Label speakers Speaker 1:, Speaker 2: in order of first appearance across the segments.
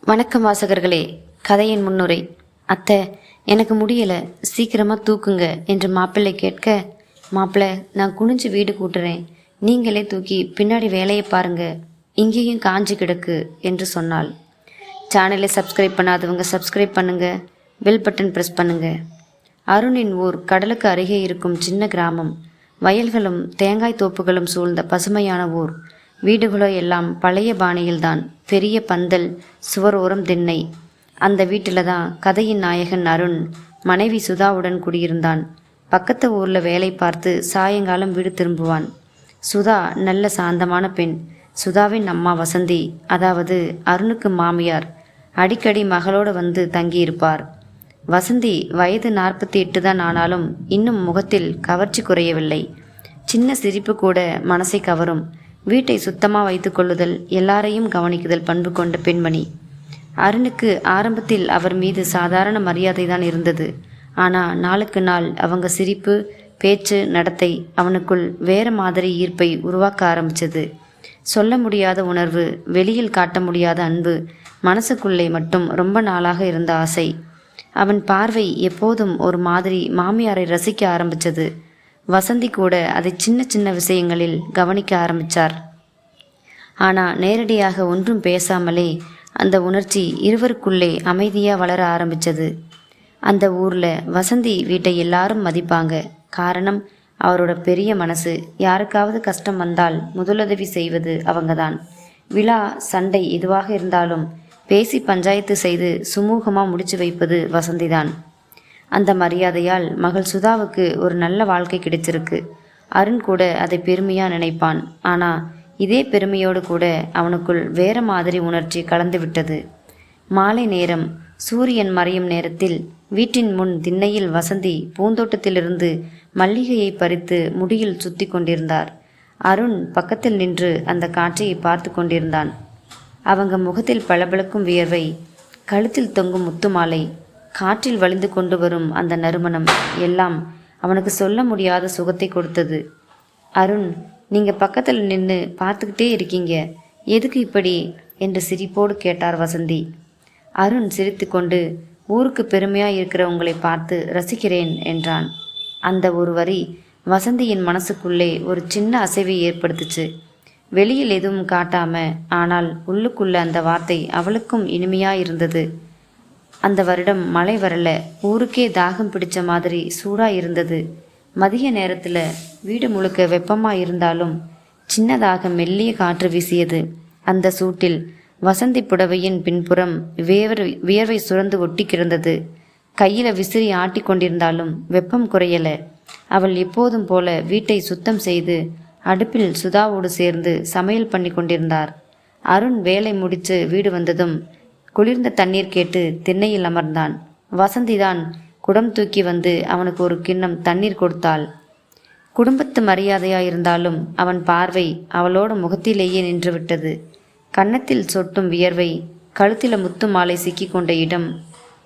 Speaker 1: வணக்கம் வாசகர்களே. கதையின் முன்னுரை. அத்தை, எனக்கு முடியலை, சீக்கிரமாக தூக்குங்க என்று மாப்பிள்ளை கேட்க, மாப்பிள்ளை நான் குனிஞ்சு வீடு கூட்டுறேன், நீங்களே தூக்கி பின்னாடி வேலையை பாருங்க, இங்கேயும் காஞ்சி கிடக்கு என்று சொன்னாள். சேனலை சப்ஸ்கிரைப் பண்ணாதவங்க சப்ஸ்கிரைப் பண்ணுங்க, பெல் பட்டன் ப்ரெஸ் பண்ணுங்க. அருணின் ஊர் கடலுக்கு அருகே இருக்கும் சின்ன கிராமம். வயல்களும் தேங்காய் தோப்புகளும் சூழ்ந்த பசுமையான ஊர். வீடுகளோ எல்லாம் பழைய பாணியில்தான். பெரிய பந்தல், சுவரோரம் திண்ணை. அந்த வீட்டில் தான் கதையின் நாயகன் அருண் மனைவி சுதாவுடன் குடியிருந்தான். பக்கத்து ஊரில் வேலை பார்த்து சாயங்காலம் வீடு திரும்புவான். சுதா நல்ல சாந்தமான பெண். சுதாவின் அம்மா வசந்தி, அதாவது அருணுக்கு மாமியார், அடிக்கடி மகளோடு வந்து தங்கியிருப்பார். வசந்தி வயது 48 தான் ஆனாலும் இன்னும் முகத்தில் கவர்ச்சி குறையவில்லை. சின்ன சிரிப்பு கூட மனசை கவரும். வீட்டை சுத்தமாக வைத்து கொள்ளுதல், எல்லாரையும் கவனிக்குதல் பண்பு கொண்ட பெண்மணி. அருணுக்கு ஆரம்பத்தில் அவர் மீது சாதாரண மரியாதை தான் இருந்தது. ஆனால் நாளுக்கு நாள் அவங்க சிரிப்பு, பேச்சு, நடத்தை அவனுக்குள் வேறு மாதிரி ஈர்ப்பை உருவாக்க ஆரம்பித்தது. சொல்ல முடியாத உணர்வு, வெளியில் காட்ட முடியாத அன்பு, மனசுக்குள்ளே மட்டும் ரொம்ப நாளாக இருந்த ஆசை. அவன் பார்வை எப்போதும் ஒரு மாதிரி மாமியாரை ரசிக்க ஆரம்பித்தது. வசந்தி கூட அதை சின்ன சின்ன விஷயங்களில் கவனிக்க ஆரம்பித்தார். ஆனால் நேரடியாக ஒன்றும் பேசாமலே அந்த உணர்ச்சி இருவருக்குள்ளே அமைதியாக வளர ஆரம்பித்தது. அந்த ஊரில் வசந்தி வீட்டை எல்லாரும் மதிப்பாங்க. காரணம், அவரோட பெரிய மனசு. யாருக்காவது கஷ்டம் வந்தால் முதலுதவி செய்வது அவங்க தான். விழா, சண்டை எதுவாக இருந்தாலும் பேசி பஞ்சாயத்து செய்து சுமூகமாக முடிச்சு வைப்பது வசந்தி தான். அந்த மரியாதையால் மகள் சுதாவுக்கு ஒரு நல்ல வாழ்க்கை கிடைச்சிருக்கு. அருண் கூட அதை பெருமையாக நினைப்பான். ஆனால் இதே பெருமையோடு கூட அவனுக்குள் வேறு மாதிரி உணர்ச்சி கலந்து விட்டது. மாலை நேரம், சூரியன் மறையும் நேரத்தில் வீட்டின் முன் திண்ணையில் வசந்தி பூந்தோட்டத்திலிருந்து மல்லிகையை பறித்து முடியில் சுத்தி கொண்டிருந்தார். அருண் பக்கத்தில் நின்று அந்த காட்சியை பார்த்து கொண்டிருந்தான். அவங்க முகத்தில் பளபளக்கும் வியர்வை, கழுத்தில் தொங்கும் முத்து மாலை, காற்றில் வலிந்து கொண்டு வரும் அந்த நறுமணம் எல்லாம் அவனுக்கு சொல்ல முடியாத சுகத்தை கொடுத்தது. அருண், நீங்கள் பக்கத்தில் நின்று பார்த்துக்கிட்டே இருக்கீங்க, எதுக்கு இப்படி என்று சிரிப்போடு கேட்டார் வசந்தி. அருண் சிரித்து கொண்டு, ஊருக்கு பெருமையாக இருக்கிற உங்களை பார்த்து ரசிக்கிறேன் என்றான். அந்த ஒரு வரி வசந்தியின் மனசுக்குள்ளே ஒரு சின்ன அசைவை ஏற்படுத்துச்சு. வெளியில் எதுவும் காட்டாம, ஆனால் உள்ளுக்குள்ள அந்த வார்த்தை அவளுக்கும் இனிமையாக இருந்தது. அந்த வருடம் மழை வரல. ஊருக்கே தாகம் பிடிச்ச மாதிரி சூடாக இருந்தது. மதிய நேரத்தில் வீடு முழுக்க வெப்பமாக இருந்தாலும் சின்னதாக மெல்லிய காற்று வீசியது. அந்த சூட்டில் வசந்தி புடவையின் பின்புறம் வியர்வை சுரந்து ஒட்டி கிடந்தது. கையில் விசிறி ஆட்டி கொண்டிருந்தாலும் வெப்பம் குறையலை. அவள் எப்போதும் போல வீட்டை சுத்தம் செய்து அடுப்பில் சுதாவோடு சேர்ந்து சமையல் பண்ணி கொண்டிருந்தார். அருண் வேலை முடித்து வீடு வந்ததும் குளிர்ந்த தண்ணீர் கேட்டு திண்ணையில் அமர்ந்தான். வசந்திதான் குடம் தூக்கி வந்து அவனுக்கு ஒரு கிண்ணம் தண்ணீர் கொடுத்தாள். குடும்பத்து மரியாதையாயிருந்தாலும் அவன் பார்வை அவளோட முகத்திலேயே நின்றுவிட்டது. கன்னத்தில் சொட்டும் வியர்வை, கழுத்தில முத்து மாலை சிக்கி கொண்ட இடம்,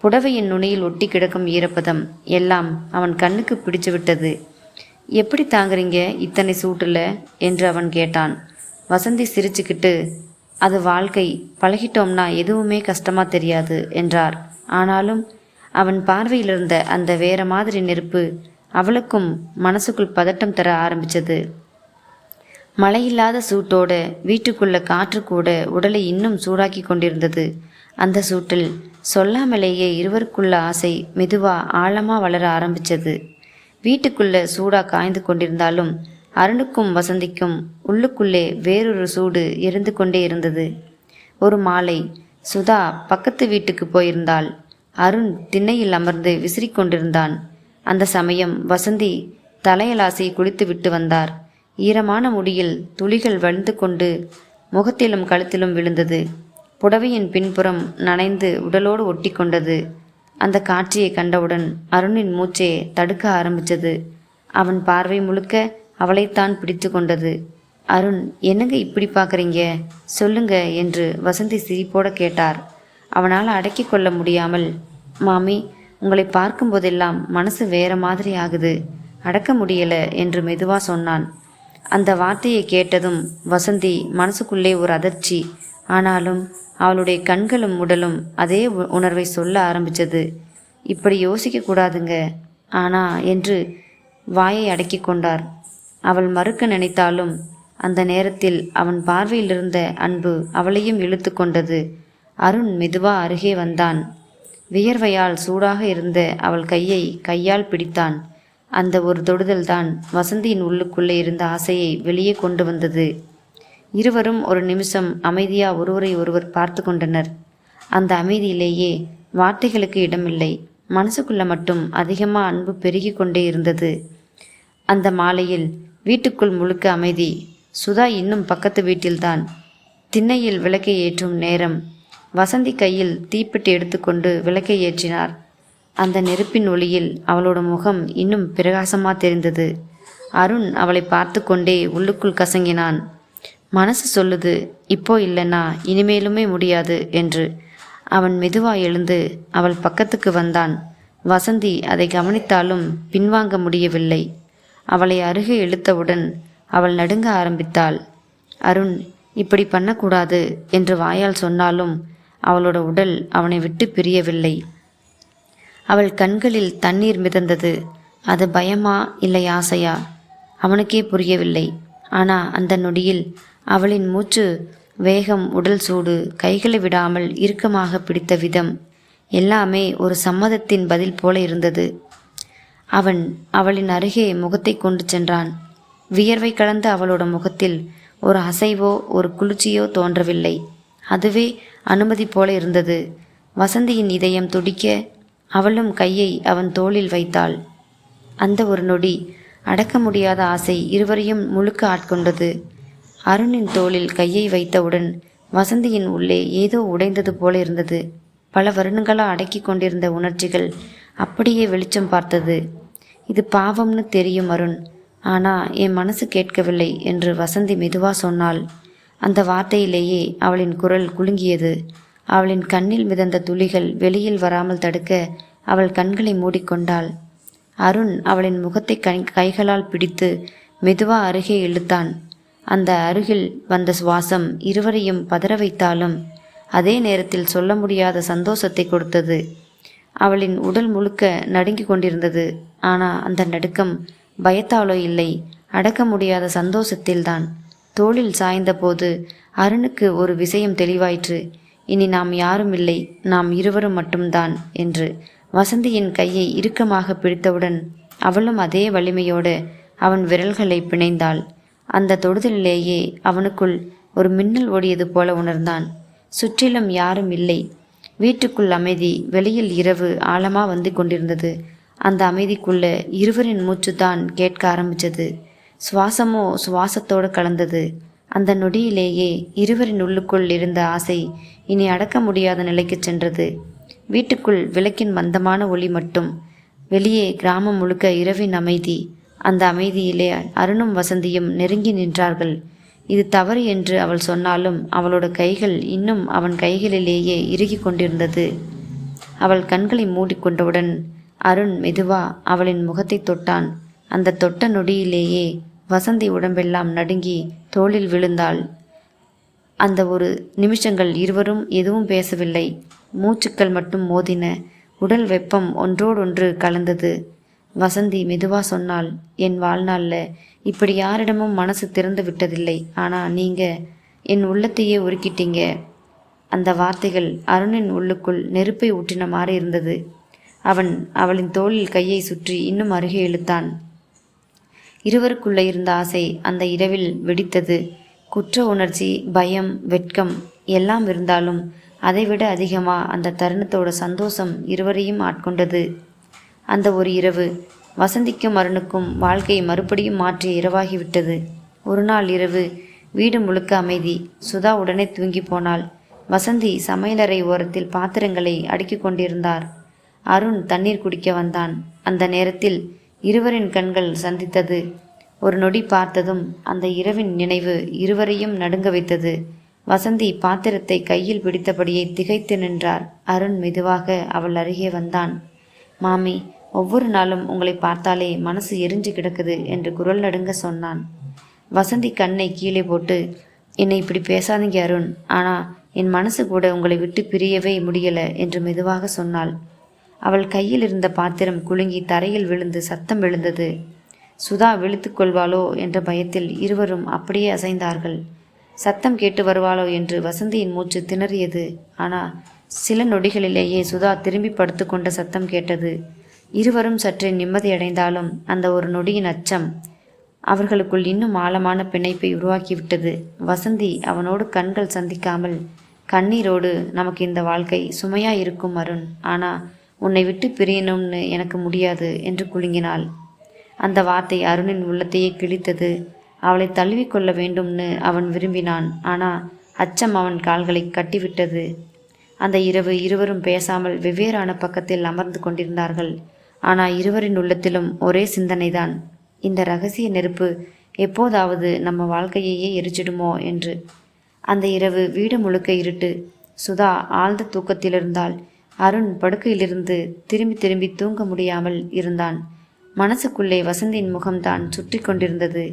Speaker 1: புடவையின் நுனியில் ஒட்டி கிடக்கும் ஈரப்பதம் எல்லாம் அவன் கண்ணுக்கு பிடிச்சு விட்டது. எப்படி தாங்குறீங்க இத்தனை சூட்டில் என்று அவன் கேட்டான். வசந்தி சிரிச்சுக்கிட்டு, அது வாழ்க்கை, பழகிட்டோம்னா எதுவுமே கஷ்டமாக தெரியாது என்றார். ஆனாலும் அவன் பார்வையில் இருந்த அந்த வேற மாதிரி நெருப்பு அவளுக்கும் மனசுக்குள் பதட்டம் தர ஆரம்பித்தது. மழையில்லாத சூட்டோட வீட்டுக்குள்ள காற்று கூட உடலை இன்னும் சூடாக்கி கொண்டிருந்தது. அந்த சூட்டில் சொல்லாமலேயே இருவருக்குள்ள ஆசை மெதுவாக ஆழமாக வளர ஆரம்பித்தது. வீட்டுக்குள்ள சூடாக காய்ந்து கொண்டிருந்தாலும் அருணுக்கும் வசந்திக்கும் உள்ளுக்குள்ளே வேறொரு சூடு எரிந்து கொண்டே இருந்தது. ஒரு மாலை சுதா பக்கத்து வீட்டுக்கு போயிருந்தாள். அருண் திண்ணையில் அமர்ந்து விசிறி கொண்டிருந்தான். அந்த சமயம் வசந்தி தலையலாசி குளித்து விட்டு வந்தார். ஈரமான முடியில் துளிகள் வழிந்து கொண்டு முகத்திலும் கழுத்திலும் விழுந்தது. புடவையின் பின்புறம் நனைந்து உடலோடு ஒட்டி கொண்டது. அந்த காட்சியை கண்டவுடன் அருணின் மூச்சே தடுக்க ஆரம்பித்தது. அவன் பார்வை முழுக்க அவளைத்தான் பிடித்து கொண்டது. அருண், என்னங்க இப்படி பார்க்குறீங்க, சொல்லுங்க என்று வசந்தி சிரிப்போடு கேட்டார். அவனால் அடக்கி கொள்ள முடியாமல், மாமி, உங்களை பார்க்கும்போதெல்லாம் மனசு வேற மாதிரி ஆகுது, அடக்க முடியலை என்று மெதுவாக சொன்னான். அந்த வார்த்தையை கேட்டதும் வசந்தி மனசுக்குள்ளே ஒரு அதிர்ச்சி, ஆனாலும் அவளுடைய கண்களும் உடலும் அதே உணர்வை சொல்ல ஆரம்பித்தது. இப்படி யோசிக்க கூடாதுங்க ஆனா என்று வாயை அடக்கி கொண்டார். அவள் மறுக்க நினைத்தாலும் அந்த நேரத்தில் அவன் பார்வையில் இருந்த அன்பு அவளையும் இழுத்து கொண்டது. அருண் மெதுவா அருகே வந்தான். வியர்வையால் சூடாக இருந்த அவள் கையை கையால் பிடித்தான். அந்த ஒரு தொடுதல்தான் வசந்தியின் உள்ளுக்குள்ளே இருந்த ஆசையை வெளியே கொண்டு வந்தது. இருவரும் ஒரு நிமிஷம் அமைதியா ஒருவரை ஒருவர் பார்த்து கொண்டனர். அந்த அமைதியிலேயே வார்த்தைகளுக்கு இடமில்லை. மனசுக்குள்ள மட்டும் அதிகமா அன்பு பெருகி கொண்டே இருந்தது. அந்த மாலையில் வீட்டுக்குள் முழுக்க அமைதி. சுதா இன்னும் பக்கத்து வீட்டில்தான். திண்ணையில் விளக்கை ஏற்றும் நேரம். வசந்தி கையில் தீப்பெட்டி எடுத்துக்கொண்டு விளக்கை ஏற்றினார். அந்த நெருப்பின் ஒளியில் அவளோட முகம் இன்னும் பிரகாசமா தெரிந்தது. அருண் அவளை பார்த்து கொண்டே உள்ளுக்குள் கசங்கினான். மனசு சொல்லுது இப்போ இல்லைன்னா இனிமேலுமே முடியாது என்று. அவன் மெதுவா எழுந்து அவள் பக்கத்துக்கு வந்தான். வசந்தி அதை கவனித்தாலும் பின்வாங்க முடியவில்லை. அவளை அருகே இழுத்தவுடன் அவள் நடுங்க ஆரம்பித்தாள். அருண் இப்படி பண்ணக்கூடாது என்று வாயால் சொன்னாலும் அவளோட உடல் அவனை விட்டு பிரியவில்லை. அவள் கண்களில் தண்ணீர் மிதந்தது. அது பயமா இல்லை ஆசையா அவனுக்கே புரியவில்லை. ஆனா அந்த நொடியில் அவளின் மூச்சு வேகம், உடல் சூடு, கைகளை விடாமல் இறுக்கமாக பிடித்த விதம் எல்லாமே ஒரு சம்மதத்தின் பதில் போல இருந்தது. அவன் அவளின் அருகே முகத்தை கொண்டு சென்றான். வியர்வை கலந்த அவளோட முகத்தில் ஒரு அசைவோ ஒரு குளிர்ச்சியோ தோன்றவில்லை. அதுவே அனுமதி போல இருந்தது. வசந்தியின் இதயம் துடிக்க அவளும் கையை அவன் தோளில் வைத்தாள். அந்த ஒரு நொடி அடக்க முடியாத ஆசை இருவரையும் முழுக்க ஆட்கொண்டது. அருணின் தோளில் கையை வைத்தவுடன் வசந்தியின் உள்ளே ஏதோ உடைந்தது போல இருந்தது. பல வருடங்களாக அடக்கி கொண்டிருந்த உணர்ச்சிகள் அப்படியே வெளிச்சம் பார்த்தது. இது பாவம்னு தெரியும் அருண், ஆனா என் மனசு கேட்கவில்லை என்று வசந்தி மெதுவா சொன்னாள். அந்த வார்த்தையிலேயே அவளின் குரல் குலுங்கியது. அவளின் கண்ணில் மிதந்த துளிகள் வெளியில் வராமல் தடுக்க அவள் கண்களை மூடிக்கொண்டாள். அருண் அவளின் முகத்தை கைகளால் பிடித்து மெதுவா அருகே இழுத்தான். அந்த அருகில் வந்த சுவாசம் இருவரையும் பதற வைத்தாலும் அதே நேரத்தில் சொல்ல முடியாத சந்தோஷத்தை கொடுத்தது. அவளின் உடல் முழுக்க நடுங்கி கொண்டிருந்தது. ஆனால் அந்த நடுக்கம் பயத்தாலோ இல்லை, அடக்க முடியாத சந்தோஷத்தில்தான். தோளில் சாய்ந்த போது அருணுக்கு ஒரு விஷயம் தெளிவாயிற்று. இனி நாம் யாரும் இல்லை, நாம் இருவரும் மட்டும்தான் என்று. வசந்தியின் கையை இறுக்கமாக பிடித்தவுடன் அவளும் அதே வலிமையோடு அவன் விரல்களை பிணைந்தாள். அந்த தொடுதலிலேயே அவனுக்குள் ஒரு மின்னல் ஓடியது போல உணர்ந்தான். சுற்றிலும் யாரும் இல்லை. வீட்டுக்குள் அமைதி, வெளியில் இரவு ஆழமா வந்து கொண்டிருந்தது. அந்த அமைதிக்குள்ள இருவரின் மூச்சுதான் கேட்க ஆரம்பிச்சது. சுவாசமோ சுவாசத்தோடு கலந்தது. அந்த நொடியிலேயே இருவரின் உள்ளுக்குள் இருந்த ஆசை இனி அடக்க முடியாத நிலைக்கு சென்றது. வீட்டுக்குள் விளக்கின் மந்தமான ஒளி மட்டும். வெளியே கிராமம் முழுக்க இரவின் அமைதி. அந்த அமைதியிலே அருணும் வசந்தியும் நெருங்கி நின்றார்கள். இது தவறு என்று அவள் சொன்னாலும் அவளோட கைகள் இன்னும் அவன் கைகளிலேயே இறுகி கொண்டிருந்தது. அவள் கண்களை மூடிக்கொண்டவுடன் அருண் மெதுவா அவளின் முகத்தை தொட்டான். அந்த தொட்ட நொடியிலேயே வசந்தி உடம்பெல்லாம் நடுங்கி தோளில் விழுந்தாள். அந்த ஒரு நிமிஷங்கள் இருவரும் எதுவும் பேசவில்லை. மூச்சுக்கள் மட்டும் மோதின. உடல் வெப்பம் ஒன்றோடொன்று கலந்தது. வசந்தி மெதுவா சொன்னாள், என் வாழ்நாளில் இப்படி யாரிடமும் மனசு திறந்து விட்டதில்லை. ஆனால் நீங்கள் என் உள்ளத்தையே உருக்கிட்டீங்க. அந்த வார்த்தைகள் அருணின் உள்ளுக்குள் நெருப்பை ஊற்றின மாதிரி இருந்தது. அவன் அவளின் தோளில் கையை சுற்றி இன்னும் அருகே இழுத்தான். இருவருக்குள்ள இருந்த ஆசை அந்த இரவில் வெடித்தது. குற்ற உணர்ச்சி, பயம், வெட்கம் எல்லாம் இருந்தாலும் அதைவிட அதிகமாக அந்த தருணத்தோட சந்தோஷம் இருவரையும் ஆட்கொண்டது. அந்த ஒரு இரவு வசந்திக்கும் அருணுக்கும் வாழ்க்கையை மறுபடியும் மாற்றிய இரவாகிவிட்டது. ஒரு நாள் இரவு வீடு முழுக்க அமைதி. சுதா உடனே தூங்கி போனாள். வசந்தி சமையலறை ஓரத்தில் பாத்திரங்களை அடுக்கி கொண்டிருந்தார். அருண் தண்ணீர் குடிக்க வந்தான். அந்த நேரத்தில் இருவரின் கண்கள் சந்தித்தது. ஒரு நொடி பார்த்ததும் அந்த இரவின் நினைவு இருவரையும் நடுங்க வைத்தது. வசந்தி பாத்திரத்தை கையில் பிடித்தபடியே திகைத்து நின்றார். அருண் மெதுவாக அவள் அருகே வந்தான். மாமி, ஒவ்வொரு நாளும் உங்களை பார்த்தாலே மனசு எரிஞ்சு கிடக்குது என்று குரல் நடுங்க சொன்னான். வசந்தி கண்ணை கீழே போட்டு, என்னை இப்படி பேசாதீங்க அருண், ஆனால் என் மனசு கூட உங்களை விட்டு பிரியவே முடியல என்று மெதுவாக சொன்னாள். அவள் கையில் இருந்த பாத்திரம் குலுங்கி தரையில் விழுந்து சத்தம் விழுந்தது. சுதா விழித்து கொள்வாளோ என்ற பயத்தில் இருவரும் அப்படியே அசைந்தார்கள். சத்தம் கேட்டு வருவாளோ என்று வசந்தியின் மூச்சு திணறியது. ஆனால் சில நொடிகளிலேயே சுதா திரும்பி படுத்து கொண்ட சத்தம் கேட்டது. இருவரும் சற்றே நிம்மதியடைந்தாலும் அந்த ஒரு நொடியின் அச்சம் அவர்களுக்குள் இன்னும் ஆழமான பிணைப்பை உருவாக்கிவிட்டது. வசந்தி அவனோடு கண்கள் சந்திக்காமல் கண்ணீரோடு, நமக்கு இந்த வாழ்க்கை சுமையா இருக்கும் அருண், ஆனா உன்னை விட்டு பிரியணும்னு எனக்கு முடியாது என்று குலுங்கினாள். அந்த வார்த்தை அருணின் உள்ளத்தையே கிழித்தது. அவளை தழுவிக்கொள்ள வேண்டும்னு அவன் விரும்பினான். ஆனால் அச்சம் அவன் கால்களை கட்டிவிட்டது. அந்த இரவு இருவரும் பேசாமல் வெவ்வேறான பக்கத்தில் அமர்ந்து கொண்டிருந்தார்கள். ஆனால் இருவரின் உள்ளத்திலும் ஒரே சிந்தனைதான், இந்த ரகசிய நெருப்பு எப்போதாவது நம்ம வாழ்க்கையையே எரிச்சிடுமோ என்று. அந்த இரவு வீடு முழுக்க இருட்டு. சுதா ஆழ்ந்த தூக்கத்திலிருந்தாள். அருண் படுக்கையிலிருந்து திரும்பி திரும்பி தூங்க முடியாமல் இருந்தான். மனசுக்குள்ளே வசந்தியின் முகம்தான் சுற்றி கொண்டிருந்தது.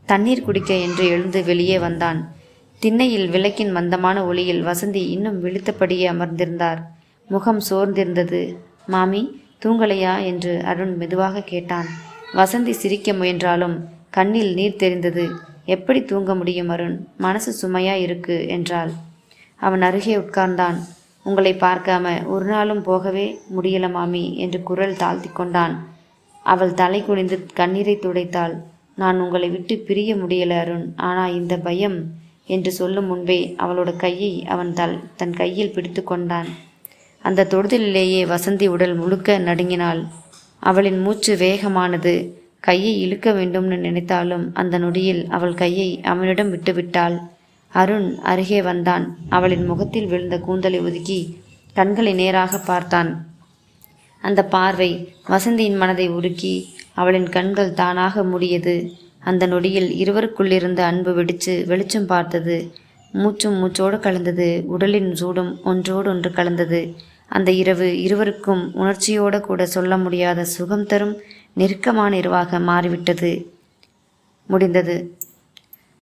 Speaker 1: தண்ணீர் குடிக்க என்று எழுந்து வெளியே வந்தான். திண்ணையில் விளக்கின் மந்தமான ஒளியில் வசந்தி இன்னும் விழித்தபடியே அமர்ந்திருந்தார். முகம் சோர்ந்திருந்தது. மாமி தூங்கலையா என்று அருண் மெதுவாக கேட்டான். வசந்தி சிரிக்க முயன்றாலும் கண்ணில் நீர் தெரிந்தது. எப்படி தூங்க முடியும் அருண், மனசு சுமையா இருக்கு என்றாள். அவன் அருகே உட்கார்ந்தான். உங்களை பார்க்காம ஒரு நாளும் போகவே முடியல மாமி என்று குரல் தாழ்த்தி கொண்டான். அவள் தலை குனிந்து கண்ணீரை துடைத்தாள். நான் உங்களை விட்டு பிரிய முடியல அருண், ஆனால் இந்த பயம் என்று சொல்லும் முன்பே அவளோட கையை அவன் தன் கையில் பிடித்து கொண்டான். அந்த தொடுதலிலேயே வசந்தி உடல் முழுக்க நடுங்கினாள். அவளின் மூச்சு வேகமானது. கையை இழுக்க வேண்டும்னு நினைத்தாலும் அந்த நொடியில் அவள் கையை அவனிடம் விட்டுவிட்டாள். அருண் அருகே வந்தான். அவளின் முகத்தில் விழுந்த கூந்தலை ஒதுக்கி கண்களை நேராக பார்த்தான். அந்த பார்வை வசந்தியின் மனதை உருக்கி அவளின் கண்கள் தானாக மூடியது. அந்த நொடியில் இருவருக்குள்ளிருந்த அன்பு வெடிச்சு வெளிச்சம் பார்த்தது. மூச்சும் மூச்சோடு கலந்தது. உடலின் சூடும் ஒன்றோடு ஒன்று கலந்தது. அந்த இரவு இருவருக்கும் உணர்ச்சியோடு கூட சொல்ல முடியாத சுகம் தரும் நெருக்கமான இரவாக மாறிவிட்டது. முடிந்தது.